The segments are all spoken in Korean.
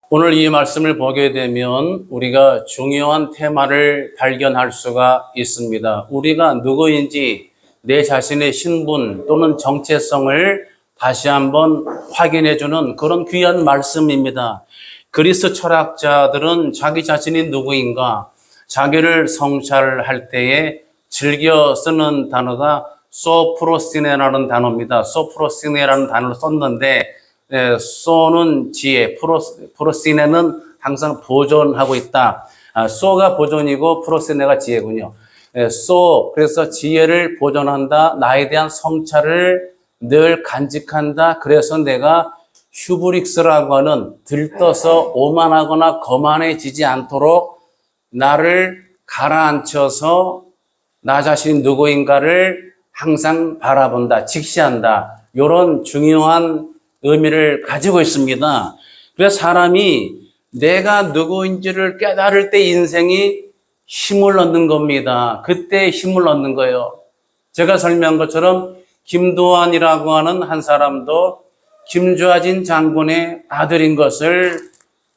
오늘 이 말씀을 보게 되면 우리가 중요한 테마를 발견할 수가 있습니다. 우리가 누구인지 내 자신의 신분 또는 정체성을 다시 한번 확인해주는 그런 귀한 말씀입니다. 그리스 철학자들은 자기 자신이 누구인가, 자기를 성찰할 때에 즐겨 쓰는 단어가 소프로시네라는 단어입니다. 소프로시네라는 단어를 썼는데 소는 지혜, 프로시네는 항상 보존하고 있다. 소가 보존이고 프로시네가 지혜군요. 그래서 지혜를 보존한다. 나에 대한 성찰을 늘 간직한다. 그래서 내가 휴브릭스라고 하는 들떠서 오만하거나 거만해지지 않도록 나를 가라앉혀서 나 자신이 누구인가를 항상 바라본다, 직시한다. 이런 중요한 의미를 가지고 있습니다. 그래서 사람이 내가 누구인지를 깨달을 때 인생이 힘을 얻는 겁니다. 그때 힘을 얻는 거예요. 제가 설명한 것처럼 김도환이라고 하는 한 사람도 김좌진 장군의 아들인 것을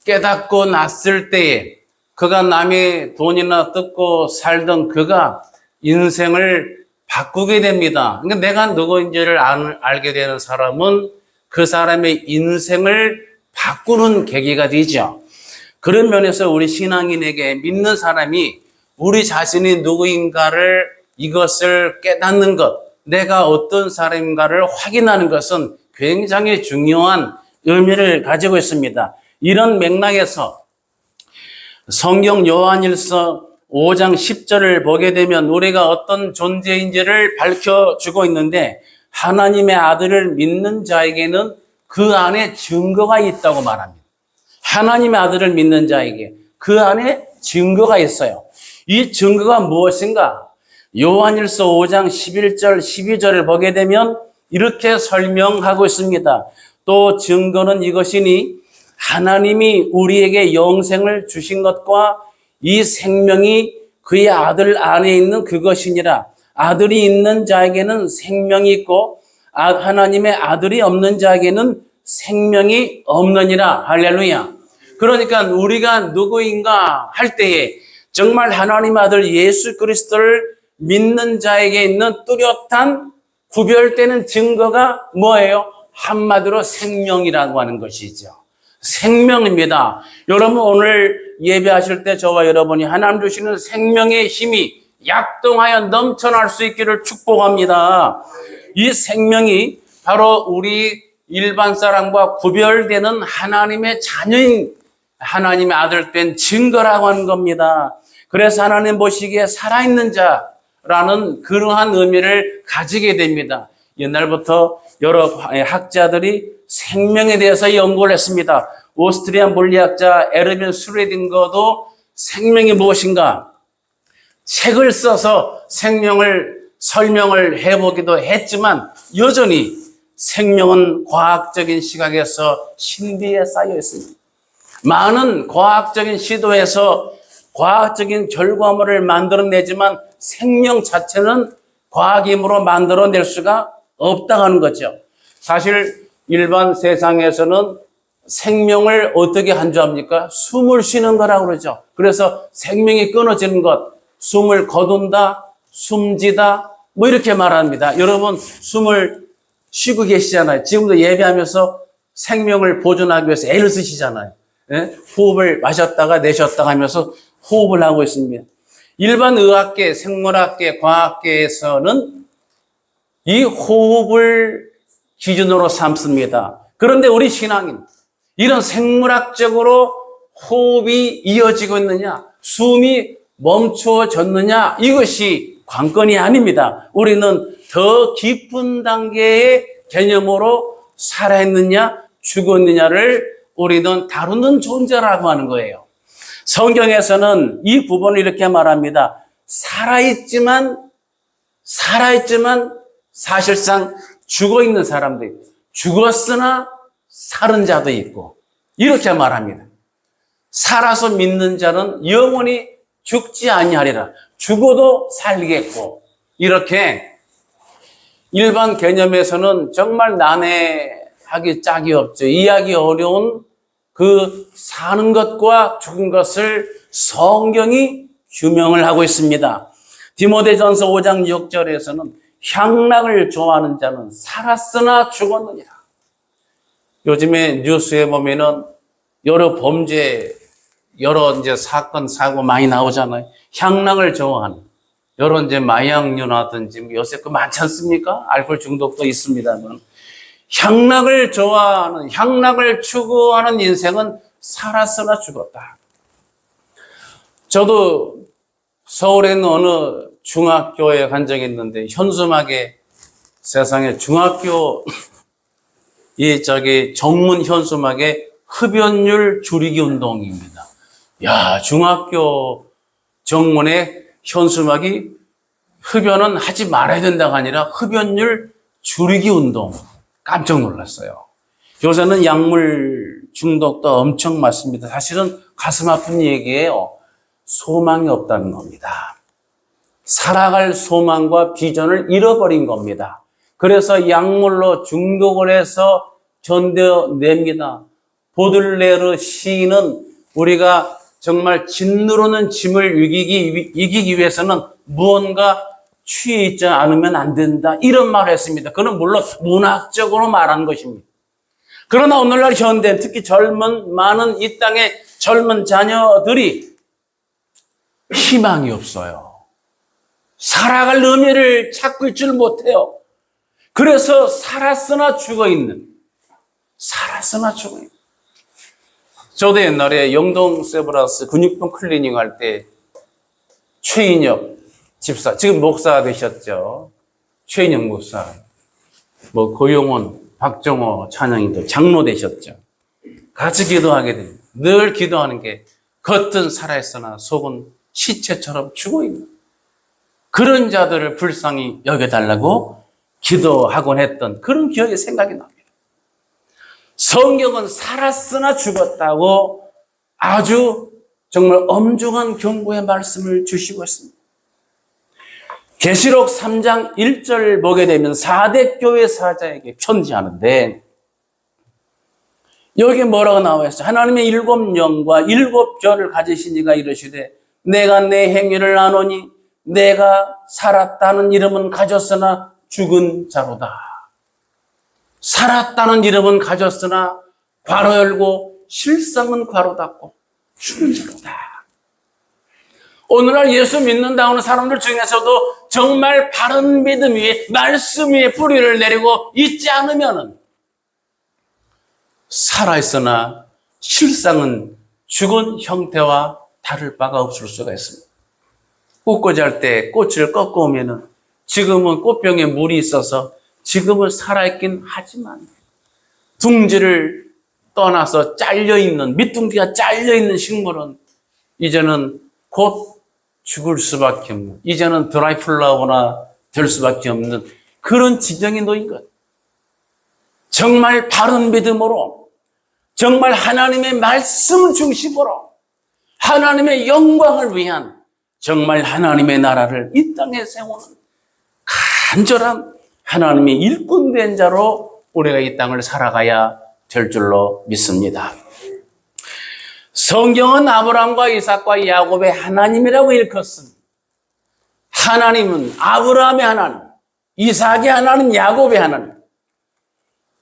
깨닫고 났을 때에 그가 남의 돈이나 뜯고 살던 그가 인생을 바꾸게 됩니다. 그러니까 내가 누구인지를 알게 되는 사람은 그 사람의 인생을 바꾸는 계기가 되죠. 그런 면에서 우리 신앙인에게 믿는 사람이 우리 자신이 누구인가를 이것을 깨닫는 것, 내가 어떤 사람인가를 확인하는 것은 굉장히 중요한 의미를 가지고 있습니다. 이런 맥락에서 성경 요한일서 5장 10절을 보게 되면 우리가 어떤 존재인지를 밝혀주고 있는데 하나님의 아들을 믿는 자에게는 그 안에 증거가 있다고 말합니다. 하나님의 아들을 믿는 자에게 그 안에 증거가 있어요. 이 증거가 무엇인가? 요한일서 5장 11절 12절을 보게 되면 이렇게 설명하고 있습니다. 또 증거는 이것이니 하나님이 우리에게 영생을 주신 것과 이 생명이 그의 아들 안에 있는 그것이니라. 아들이 있는 자에게는 생명이 있고 하나님의 아들이 없는 자에게는 생명이 없느니라. 할렐루야. 그러니까 우리가 누구인가 할 때에 정말 하나님의 아들 예수 그리스도를 믿는 자에게 있는 뚜렷한 구별되는 증거가 뭐예요? 한마디로 생명이라고 하는 것이죠. 생명입니다. 여러분 오늘 예배하실 때 저와 여러분이 하나님 주시는 생명의 힘이 약동하여 넘쳐날 수 있기를 축복합니다. 이 생명이 바로 우리 일반 사람과 구별되는 하나님의 자녀인 하나님의 아들 된 증거라고 하는 겁니다. 그래서 하나님 보시기에 살아있는 자라는 그러한 의미를 가지게 됩니다. 옛날부터 여러 학자들이 생명에 대해서 연구를 했습니다. 오스트리아 물리학자 에르빈 슈레딩거도 생명이 무엇인가 책을 써서 생명을 설명을 해보기도 했지만 여전히 생명은 과학적인 시각에서 신비에 쌓여 있습니다. 많은 과학적인 시도에서 과학적인 결과물을 만들어내지만 생명 자체는 과학임으로 만들어낼 수가 없다고 하는 거죠. 사실 일반 세상에서는 생명을 어떻게 한주합니까? 숨을 쉬는 거라고 그러죠. 그래서 생명이 끊어지는 것, 숨을 거둔다, 숨지다, 뭐 이렇게 말합니다. 여러분 숨을 쉬고 계시잖아요. 지금도 예배하면서 생명을 보존하기 위해서 애를 쓰시잖아요. 예? 호흡을 마셨다가 내셨다가 하면서 호흡을 하고 있습니다. 일반 의학계, 생물학계, 과학계에서는 이 호흡을 기준으로 삼습니다. 그런데 우리 신앙인, 이런 생물학적으로 호흡이 이어지고 있느냐, 숨이 멈추어졌느냐, 이것이 관건이 아닙니다. 우리는 더 깊은 단계의 개념으로 살아있느냐, 죽었느냐를 우리는 다루는 존재라고 하는 거예요. 성경에서는 이 부분을 이렇게 말합니다. 살아있지만 사실상 죽어있는 사람도 있고 죽었으나 살은 자도 있고 이렇게 말합니다. 살아서 믿는 자는 영원히 죽지 아니하리라. 죽어도 살겠고 이렇게 일반 개념에서는 정말 난해하기 짝이 없죠. 이해하기 어려운 그 사는 것과 죽은 것을 성경이 규명을 하고 있습니다. 디모데전서 5장 6절에서는 향락을 좋아하는 자는 살았으나 죽었느니라. 요즘에 뉴스에 보면은 여러 범죄, 여러 이제 사건, 사고 많이 나오잖아요. 향락을 좋아하는. 여러 이제 마약류라든지 요새 그 많지 않습니까? 알코올 중독도 있습니다만. 향락을 좋아하는, 향락을 추구하는 인생은 살았으나 죽었다. 저도 서울에 있는 어느 중학교에 간 적이 있는데, 현수막에 세상에 중학교, 정문 현수막에 흡연율 줄이기 운동입니다. 야, 중학교 정문에 현수막이 흡연은 하지 말아야 된다가 아니라 흡연율 줄이기 운동. 깜짝 놀랐어요. 요새는 약물 중독도 엄청 많습니다. 사실은 가슴 아픈 얘기예요. 소망이 없다는 겁니다. 살아갈 소망과 비전을 잃어버린 겁니다. 그래서 약물로 중독을 해서 견뎌냅니다. 보들레르 시인은 우리가 정말 진노로는 짐을 이기기 위해서는 무언가 취해 있지 않으면 안 된다. 이런 말을 했습니다. 그는 물론 문학적으로 말한 것입니다. 그러나 오늘날 현대, 특히 많은 이 땅의 젊은 자녀들이 희망이 없어요. 살아갈 의미를 찾고 있지를 못해요. 그래서 살았으나 죽어있는. 저도 옛날에 영동 세브란스 근육통 클리닝 할 때 최인혁 집사, 지금 목사가 되셨죠. 최인혁 목사, 고용원, 박정호 찬양인도 장로 되셨죠. 같이 기도하게 됩니다. 늘 기도하는 게 겉은 살아있으나 속은 시체처럼 죽어있는 그런 자들을 불쌍히 여겨달라고 기도하곤 했던 그런 기억이 생각이 납니다. 성경은 살았으나 죽었다고 아주 정말 엄중한 경고의 말씀을 주시고 있습니다. 계시록 3장 1절 보게 되면 4대 교회 사자에게 편지하는데 여기 뭐라고 나와 있어요? 하나님의 7영과 7별을 가지신 이가 이르시되 내가 내 행위를 아노니 내가 살았다는 이름은 가졌으나 죽은 자로다. 살았다는 이름은 가졌으나 괄호 열고 실상은 괄호 닫고 죽은 자로다. 오늘날 예수 믿는다 하는 사람들 중에서도 정말 바른 믿음 위에 말씀 위에 뿌리를 내리고 있지 않으면 살아있으나 실상은 죽은 형태와 다를 바가 없을 수가 있습니다. 꽃꽂이 할 때 꽃을 꺾어 오면은 지금은 꽃병에 물이 있어서 지금은 살아있긴 하지만 둥지를 떠나서 잘려있는, 밑둥지가 잘려있는 식물은 이제는 곧 죽을 수밖에 없는, 이제는 드라이 플라워나 될 수밖에 없는 그런 지경에 놓인 것. 정말 바른 믿음으로, 정말 하나님의 말씀 중심으로, 하나님의 영광을 위한 정말 하나님의 나라를 이 땅에 세우는 간절한 하나님의 일꾼된 자로 우리가 이 땅을 살아가야 될 줄로 믿습니다. 성경은 아브라함과 이삭과 야곱의 하나님이라고 일컫습니다. 하나님은 아브라함의 하나님, 이삭의 하나님, 야곱의 하나님.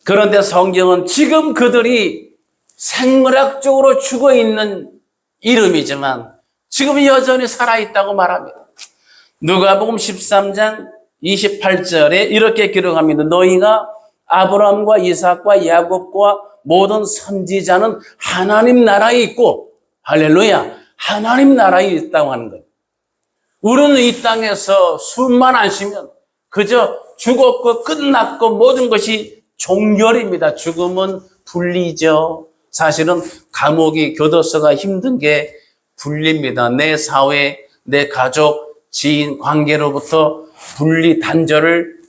그런데 성경은 지금 그들이 생물학적으로 죽어있는 이름이지만 지금 여전히 살아있다고 말합니다. 누가복음 13장 28절에 이렇게 기록합니다. 너희가 아브라함과 이삭과 야곱과 모든 선지자는 하나님 나라에 있고, 할렐루야, 하나님 나라에 있다고 하는 거예요. 우리는 이 땅에서 숨만 안 쉬면 그저 죽었고 끝났고 모든 것이 종결입니다. 죽음은 분리죠. 사실은 감옥이, 교도소가 힘든 게 분리입니다. 내 사회, 내 가족, 지인, 관계로부터 분리 단절을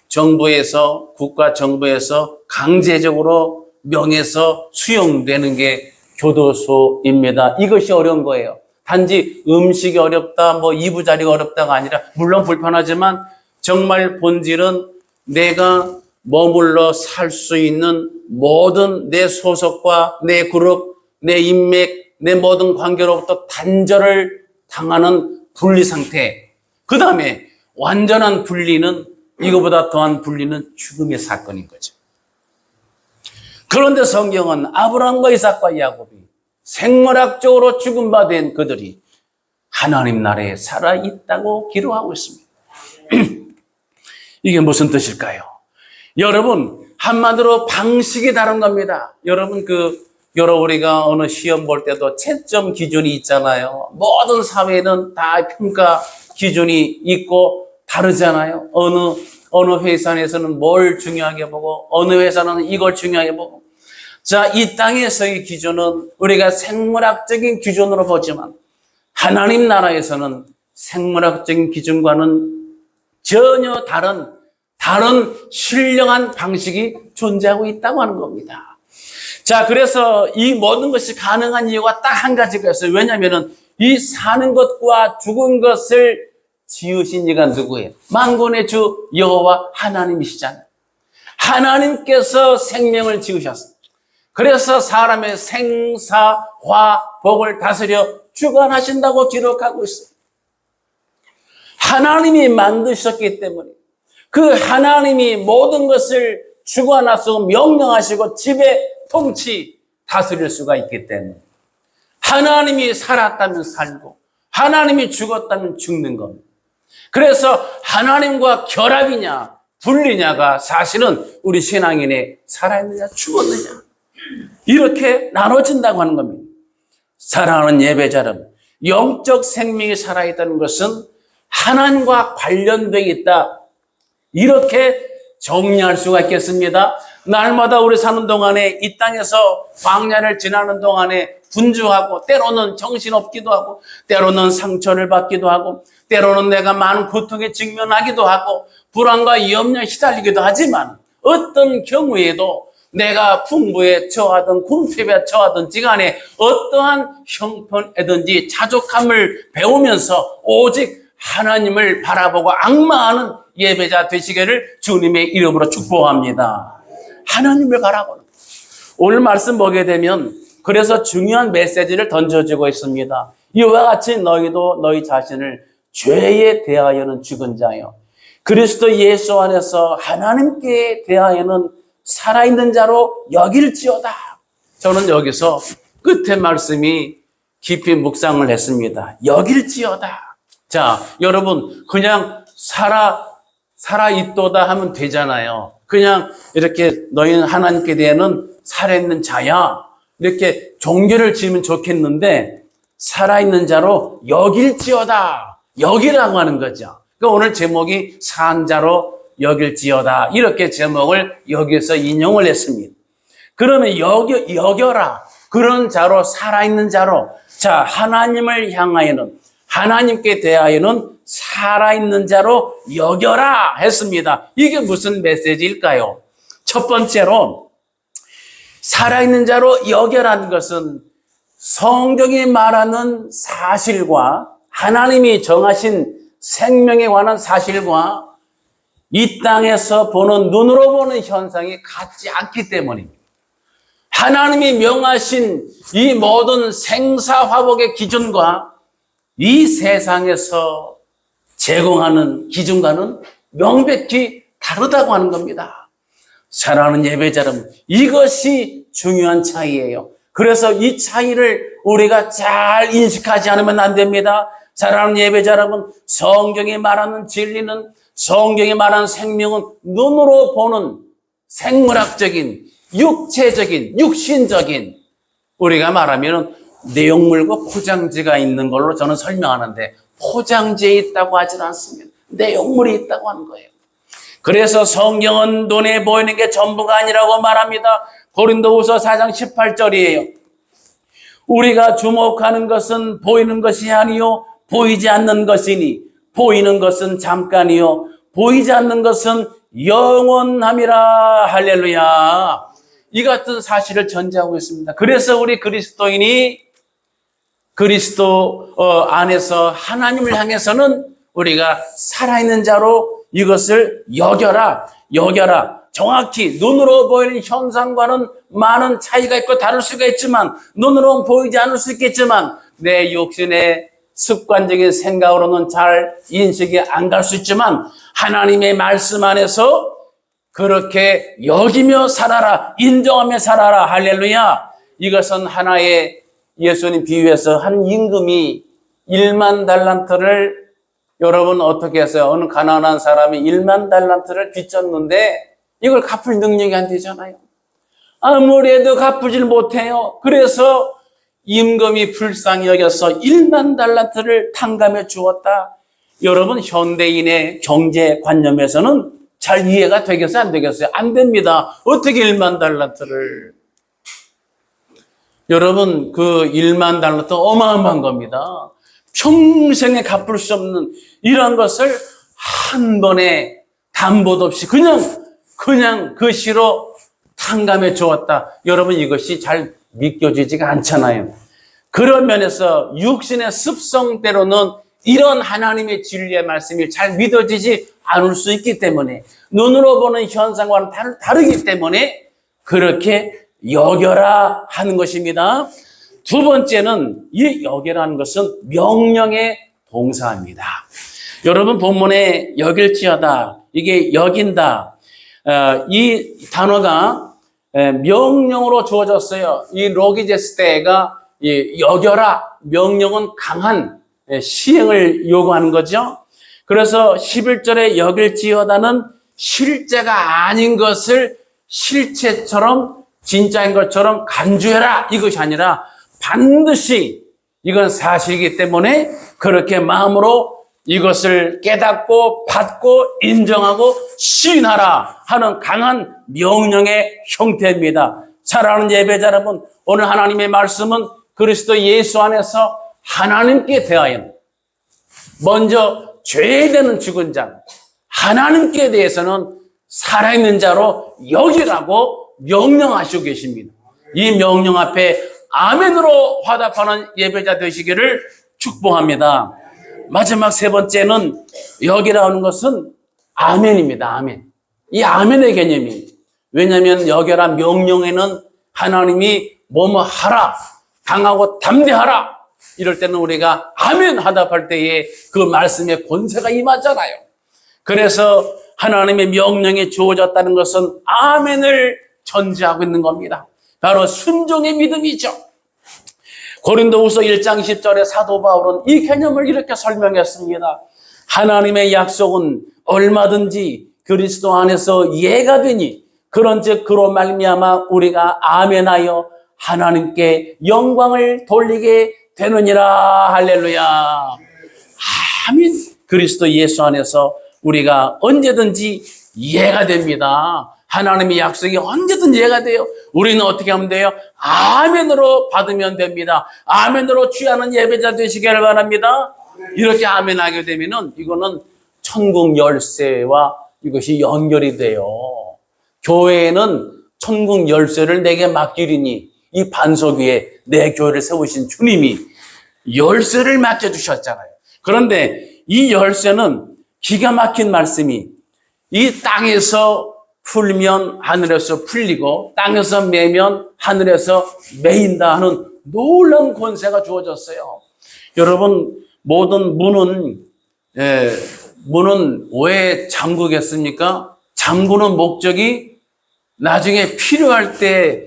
정부에서, 국가 정부에서 강제적으로 명해서 수용되는 게 교도소입니다. 이것이 어려운 거예요. 단지 음식이 어렵다, 이부자리가 어렵다가 아니라, 물론 불편하지만 정말 본질은 내가 머물러 살 수 있는 모든 내 소속과 내 그룹, 내 인맥, 내 모든 관계로부터 단절을 당하는 분리 상태. 그 다음에 완전한 분리는, 이거보다 더한 분리는 죽음의 사건인 거죠. 그런데 성경은 아브라함과 이삭과 야곱이 생물학적으로 죽음 바 된 그들이 하나님 나라에 살아있다고 기록하고 있습니다. 이게 무슨 뜻일까요? 여러분, 한마디로 방식이 다른 겁니다. 여러분, 우리가 어느 시험 볼 때도 채점 기준이 있잖아요. 모든 사회는 다 평가 기준이 있고 다르잖아요. 어느 회사에서는 뭘 중요하게 보고, 어느 회사는 이걸 중요하게 보고. 자, 이 땅에서의 기준은 우리가 생물학적인 기준으로 보지만, 하나님 나라에서는 생물학적인 기준과는 전혀 다른 신령한 방식이 존재하고 있다고 하는 겁니다. 자, 그래서 이 모든 것이 가능한 이유가 딱 한 가지가 있어요. 왜냐하면 이 사는 것과 죽은 것을 지으신 이가 누구예요? 만군의 주 여호와 하나님이시잖아요. 하나님께서 생명을 지으셨습니다. 그래서 사람의 생사화복을 다스려 주관하신다고 기록하고 있습니다. 하나님이 만드셨기 때문에 그 하나님이 모든 것을 주관하시고 명령하시고 지배, 통치, 다스릴 수가 있기 때문에 하나님이 살았다면 살고 하나님이 죽었다면 죽는 겁니다. 그래서 하나님과 결합이냐 분리냐가 사실은 우리 신앙인의 살아있느냐 죽었느냐 이렇게 나눠진다고 하는 겁니다. 사랑하는 예배자 여러분, 영적 생명이 살아있다는 것은 하나님과 관련되어 있다, 이렇게 정리할 수가 있겠습니다. 날마다 우리 사는 동안에 이 땅에서 광야를 지나는 동안에 분주하고 때로는 정신없기도 하고 때로는 상처를 받기도 하고 때로는 내가 많은 고통에 직면하기도 하고 불안과 염려에 시달리기도 하지만 어떤 경우에도 내가 풍부에 처하든 궁핍에 처하든지 간에 어떠한 형편이든지 자족함을 배우면서 오직 하나님을 바라보고 앙망하는 예배자 되시기를 주님의 이름으로 축복합니다. 하나님을 바라보는. 오늘 말씀 보게 되면 그래서 중요한 메시지를 던져주고 있습니다. 이와 같이 너희도 너희 자신을 죄에 대하여는 죽은 자요 그리스도 예수 안에서 하나님께 대하여는 살아있는 자로 여길지어다. 저는 여기서 끝에 말씀이 깊이 묵상을 했습니다. 여길지어다. 자, 여러분 그냥 살아있도다 하면 되잖아요. 그냥 이렇게 너희는 하나님께 대해는 살아있는 자야 이렇게 종교를 지으면 좋겠는데 살아있는 자로 여길지어다. 여기라고 하는 거죠. 그러니까 오늘 제목이 산자로 여길지어다 이렇게 제목을 여기서 인용을 했습니다. 그러면 여겨라. 그런 자로 살아있는 자로 자 하나님을 향하여는 하나님께 대하여는 살아있는 자로 여겨라 했습니다. 이게 무슨 메시지일까요? 첫 번째로 살아있는 자로 여겨라는 것은 성경이 말하는 사실과 하나님이 정하신 생명에 관한 사실과 이 땅에서 보는 눈으로 보는 현상이 같지 않기 때문입니다. 하나님이 명하신 이 모든 생사화복의 기준과 이 세상에서 제공하는 기준과는 명백히 다르다고 하는 겁니다. 사랑하는 예배자 여러분, 이것이 중요한 차이예요. 그래서 이 차이를 우리가 잘 인식하지 않으면 안 됩니다. 사랑하는 예배자 여러분, 성경이 말하는 진리는 성경이 말하는 생명은 눈으로 보는 생물학적인, 육체적인, 육신적인 우리가 말하면 내용물과 포장지가 있는 걸로 저는 설명하는데 포장지에 있다고 하지는 않습니다. 내용물이 있다고 하는 거예요. 그래서 성경은 눈에 보이는 게 전부가 아니라고 말합니다. 고린도후서 4장 18절이에요. 우리가 주목하는 것은 보이는 것이 아니요 보이지 않는 것이니 보이는 것은 잠깐이요 보이지 않는 것은 영원함이라. 할렐루야. 이 같은 사실을 전제하고 있습니다. 그래서 우리 그리스도인이 그리스도 안에서 하나님을 향해서는 우리가 살아있는 자로 이것을 여겨라. 정확히 눈으로 보이는 현상과는 많은 차이가 있고 다를 수가 있지만, 눈으로는 보이지 않을 수 있겠지만 내 육신의 습관적인 생각으로는 잘 인식이 안 갈 수 있지만, 하나님의 말씀 안에서 그렇게 여기며 살아라, 인정하며 살아라. 할렐루야. 이것은 하나의, 예수님 비유에서 한 임금이 1만 달란트를, 여러분 어떻게 했어요? 어느 가난한 사람이 1만 달란트를 빚졌는데 이걸 갚을 능력이 안 되잖아요. 아무리 해도 갚지를 못해요. 그래서 임금이 불쌍히 여겨서 1만 달란트를 탕감해 주었다. 여러분, 현대인의 경제관념에서는 잘 이해가 되겠어요? 안 되겠어요? 안 됩니다. 어떻게 1만 달란트를. 여러분, 그 1만 달란트 어마어마한 겁니다. 평생에 갚을 수 없는 이런 것을 한 번에 담보도 없이 그냥 그 시로 탕감해 주었다. 여러분, 이것이 잘 믿겨지지가 않잖아요. 그런 면에서 육신의 습성대로는 이런 하나님의 진리의 말씀이 잘 믿어지지 않을 수 있기 때문에, 눈으로 보는 현상과는 다르기 때문에 그렇게 여겨라 하는 것입니다. 두 번째는, 이 여겨라는 것은 명령의 동사입니다. 여러분, 본문에 여길지어다, 이게 여긴다, 이 단어가 명령으로 주어졌어요. 이 로기제스테가 여겨라, 명령은 강한 시행을 요구하는 거죠. 그래서 11절에 여길지어다는 실제가 아닌 것을 실체처럼, 진짜인 것처럼 간주해라, 이것이 아니라 반드시 이건 사실이기 때문에 그렇게 마음으로 이것을 깨닫고 받고 인정하고 시인하라 하는 강한 명령의 형태입니다. 사랑하는 예배자 여러분, 오늘 하나님의 말씀은 그리스도 예수 안에서 하나님께 대하여, 먼저 죄되는 죽은 자, 하나님께 대해서는 살아있는 자로 여기라고 명령하시고 계십니다. 이 명령 앞에 아멘으로 화답하는 예배자 되시기를 축복합니다. 마지막 세 번째는, 여기라는 것은 아멘입니다. 아멘. 이 아멘의 개념이, 왜냐하면 여겨라 명령에는 하나님이 뭐뭐 하라, 강하고 담대하라, 이럴 때는 우리가 아멘 화답할 때에 그 말씀의 권세가 임하잖아요. 그래서 하나님의 명령이 주어졌다는 것은 아멘을 전제하고 있는 겁니다. 바로 순종의 믿음이죠. 고린도후서 1장 10절에 사도 바울은 이 개념을 이렇게 설명했습니다. 하나님의 약속은 얼마든지 그리스도 안에서 예가 되니, 그런즉 그로 말미암아 우리가 아멘하여 하나님께 영광을 돌리게 되느니라. 할렐루야. 아멘. 그리스도 예수 안에서 우리가 언제든지 예가 됩니다. 하나님의 약속이 언제든지 예가 돼요. 우리는 어떻게 하면 돼요? 아멘으로 받으면 됩니다. 아멘으로 취하는 예배자 되시기를 바랍니다. 이렇게 아멘하게 되면은 이거는 천국 열쇠와 이것이 연결이 돼요. 교회에는 천국 열쇠를 내게 맡기리니, 이 반석 위에 내 교회를 세우신 주님이 열쇠를 맡겨주셨잖아요. 그런데 이 열쇠는 기가 막힌 말씀이, 이 땅에서 풀면 하늘에서 풀리고 문에서 매면 하늘에서 매인다 하는 놀라운 권세가 주어졌어요. 여러분, 모든 문은 왜 잠그겠습니까? 잠그는 목적이 나중에 필요할 때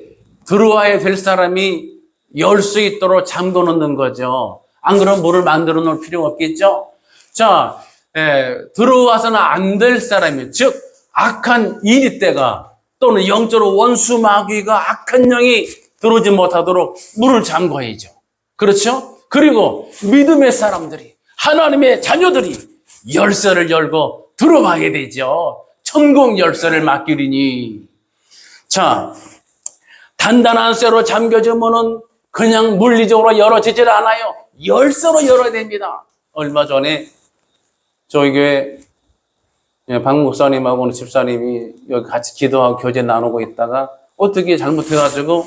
들어와야 될 사람이 열 수 있도록 잠궈 놓는 거죠. 안 그러면 문을 만들어 놓을 필요가 없겠죠? 자, 들어와서는 안 될 사람이, 즉 악한 이리떼가 또는 영적으로 원수 마귀가, 악한 영이 들어오지 못하도록 문을 잠궈야죠. 그렇죠? 그리고 믿음의 사람들이, 하나님의 자녀들이 열쇠를 열고 들어와야 되죠. 천국 열쇠를 맡기리니. 자, 단단한 쇠로 잠겨지면은 그냥 물리적으로 열어지질 않아요. 열쇠로 열어야 됩니다. 얼마 전에 저희 교회 박 목사님하고 오늘 집사님이 여기 같이 기도하고 교제 나누고 있다가 어떻게 잘못해가지고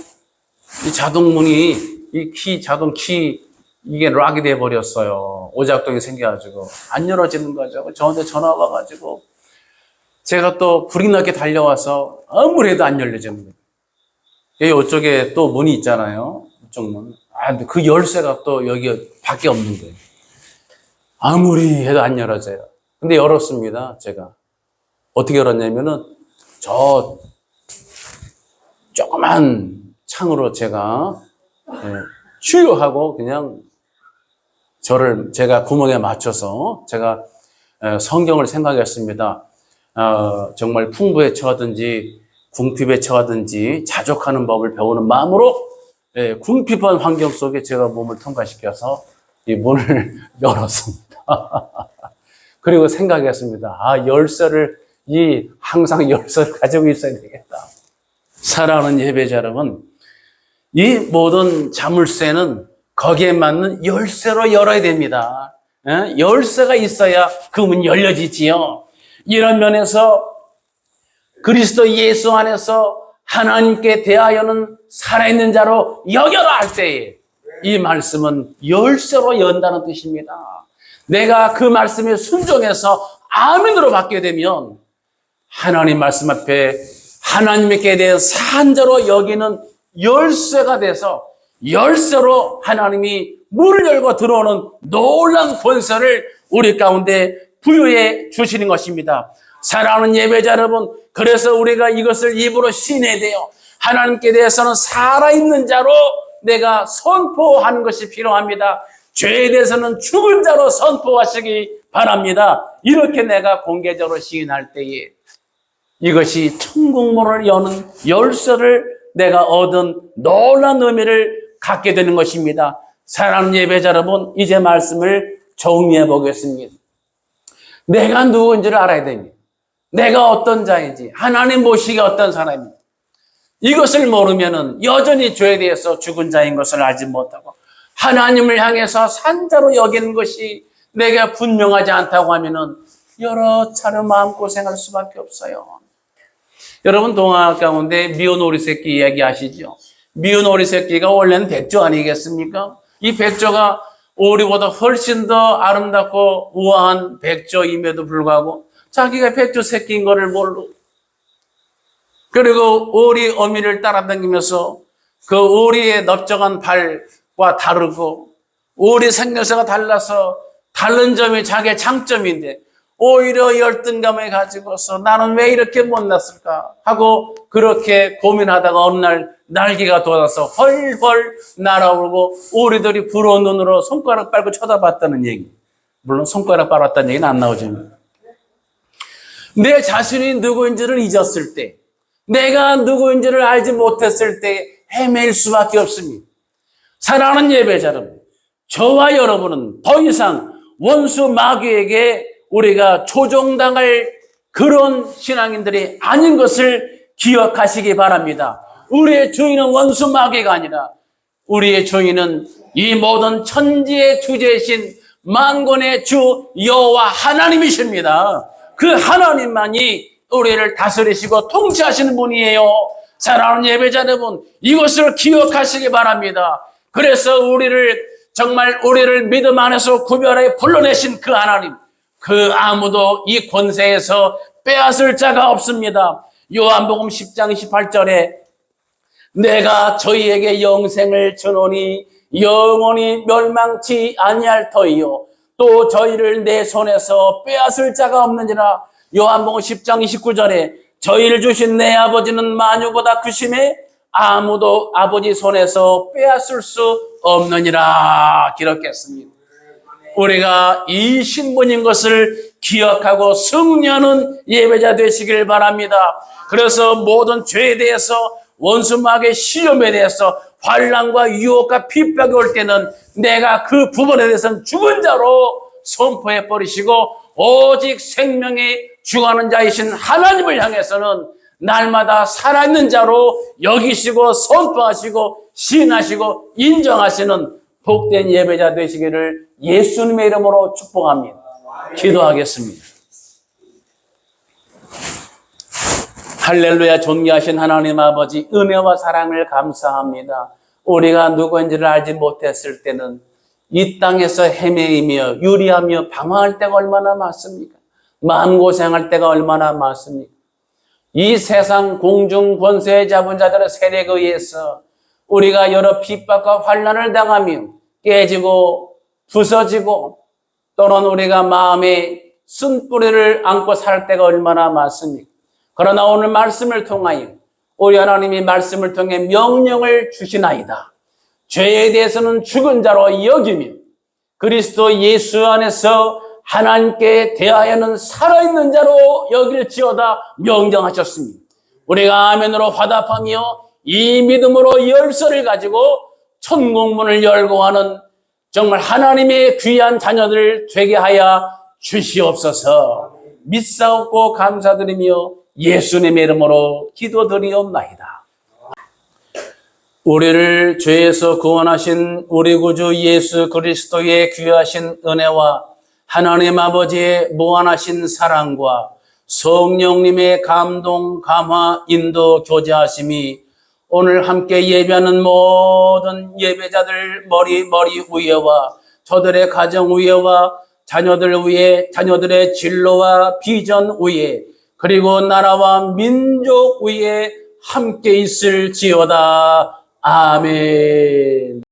이 자동문이, 이 자동 키, 이게 락이 돼버렸어요. 오작동이 생겨가지고 안 열어지는 거죠. 저한테 전화 와가지고 제가 또 불이 나게 달려와서 아무래도 안 열려집니다. 이쪽에 또 문이 있잖아요. 이쪽 문. 근데 그 열쇠가 또 여기 밖에 없는 거예요. 아무리 해도 안 열어져요. 근데 열었습니다, 제가. 어떻게 열었냐면은, 저 조그만 창으로 제가, 슈 하고 그냥 제가 구멍에 맞춰서 제가 성경을 생각했습니다. 정말 풍부에 처하든지 궁핍에 처하든지 자족하는 법을 배우는 마음으로 궁핍한 환경 속에 제가 몸을 통과시켜서 이 문을 열었습니다. 그리고 생각했습니다. 열쇠를 항상 열쇠를 가지고 있어야 되겠다. 사랑하는 예배자 여러분, 이 모든 자물쇠는 거기에 맞는 열쇠로 열어야 됩니다. 열쇠가 있어야 그 문 열려지지요. 이런 면에서 그리스도 예수 안에서 하나님께 대하여는 살아있는 자로 여겨라 할 때에 이 말씀은 열쇠로 연다는 뜻입니다. 내가 그 말씀에 순종해서 아멘으로 받게 되면 하나님 말씀 앞에 하나님께 대한 산자로 여기는 열쇠가 돼서 열쇠로 하나님이 문을 열고 들어오는 놀라운 권세를 우리 가운데 부여해 주시는 것입니다. 사랑하는 예배자 여러분, 그래서 우리가 이것을 입으로 신해야 돼요. 하나님께 대해서는 살아있는 자로 내가 선포하는 것이 필요합니다. 죄에 대해서는 죽은 자로 선포하시기 바랍니다. 이렇게 내가 공개적으로 시인할 때에 이것이 천국문을 여는 열쇠를 내가 얻은 놀라운 의미를 갖게 되는 것입니다. 사랑하는 예배자 여러분, 이제 말씀을 정리해 보겠습니다. 내가 누구인지를 알아야 됩니다. 내가 어떤 자인지, 하나님 모시기 어떤 사람인지, 이것을 모르면은 여전히 죄에 대해서 죽은 자인 것을 알지 못하고 하나님을 향해서 산자로 여기는 것이 내가 분명하지 않다고 하면은 여러 차례 마음고생할 수밖에 없어요. 여러분, 동화 가운데 미운 오리 새끼 이야기 아시죠? 미운 오리 새끼가 원래는 백조 아니겠습니까? 이 백조가 오리보다 훨씬 더 아름답고 우아한 백조임에도 불구하고 자기가 백조 새끼인 것을 모르고, 그리고 오리 어미를 따라다니면서 그 오리의 넓적한 발과 다르고 오리 생겨서가 달라서 다른 점이 자기의 장점인데 오히려 열등감을 가지고서 나는 왜 이렇게 못났을까 하고 그렇게 고민하다가 어느 날 날개가 돋아서 헐헐 날아오르고 오리들이 부러운 눈으로 손가락 빨고 쳐다봤다는 얘기. 물론 손가락 빨았다는 얘기는 안 나오지만, 내 자신이 누구인지를 잊었을 때, 내가 누구인지를 알지 못했을 때 헤맬 수밖에 없습니다. 사랑하는 예배자 여러분, 저와 여러분은 더 이상 원수 마귀에게 우리가 조종당할 그런 신앙인들이 아닌 것을 기억하시기 바랍니다. 우리의 주인은 원수 마귀가 아니라 우리의 주인은 이 모든 천지의 주제이신 만군의 주 여호와 하나님이십니다. 그 하나님만이 우리를 다스리시고 통치하시는 분이에요. 사랑하는 예배자 여러분, 이것을 기억하시기 바랍니다. 그래서 우리를 믿음 안에서 구별해 불러내신 그 하나님, 그 아무도 이 권세에서 빼앗을 자가 없습니다. 요한복음 10장 28절에 내가 저희에게 영생을 주노니 영원히 멸망치 아니할 터이요 또 저희를 내 손에서 빼앗을 자가 없느니라. 요한복음 10장 29절에 저희를 주신 내 아버지는 만유보다 크심에 아무도 아버지 손에서 빼앗을 수 없느니라 기록했습니다. 우리가 이 신분인 것을 기억하고 승리하는 예배자 되시길 바랍니다. 그래서 모든 죄에 대해서, 원수 마귀의 시험에 대해서, 환난과 유혹과 핍박이 올 때는 내가 그 부분에 대해서는 죽은 자로 선포해 버리시고 오직 생명의 주관하는 자이신 하나님을 향해서는 날마다 살아있는 자로 여기시고 선포하시고 시인하시고 인정하시는 복된 예배자 되시기를 예수님의 이름으로 축복합니다. 기도하겠습니다. 할렐루야. 존귀하신 하나님 아버지, 은혜와 사랑을 감사합니다. 우리가 누구인지를 알지 못했을 때는 이 땅에서 헤매이며 유리하며 방황할 때가 얼마나 많습니까? 마음고생할 때가 얼마나 많습니까? 이 세상 공중 권세 잡은 자들의 세력에 의해서 우리가 여러 핍박과 환난을 당하며 깨지고 부서지고 또는 우리가 마음에 쓴뿌리를 안고 살 때가 얼마나 많습니까? 그러나 오늘 말씀을 통하여 우리 하나님이 말씀을 통해 명령을 주시나이다. 죄에 대해서는 죽은 자로 여기며 그리스도 예수 안에서 하나님께 대하여는 살아있는 자로 여길지어다 명령하셨습니다. 우리가 아멘으로 화답하며 이 믿음으로 열쇠를 가지고 천국문을 열고 하는 정말 하나님의 귀한 자녀들 되게 하여 주시옵소서. 믿사옵고 감사드리며 예수님의 이름으로 기도드리옵나이다. 우리를 죄에서 구원하신 우리 구주 예수 그리스도의 귀하신 은혜와 하나님 아버지의 무한하신 사랑과 성령님의 감동, 감화, 인도, 교제하심이 오늘 함께 예배하는 모든 예배자들 머리 위에와 저들의 가정 위에와 자녀들 위에, 자녀들의 진로와 비전 위에, 그리고 나라와 민족 위에 함께 있을지어다. 아멘.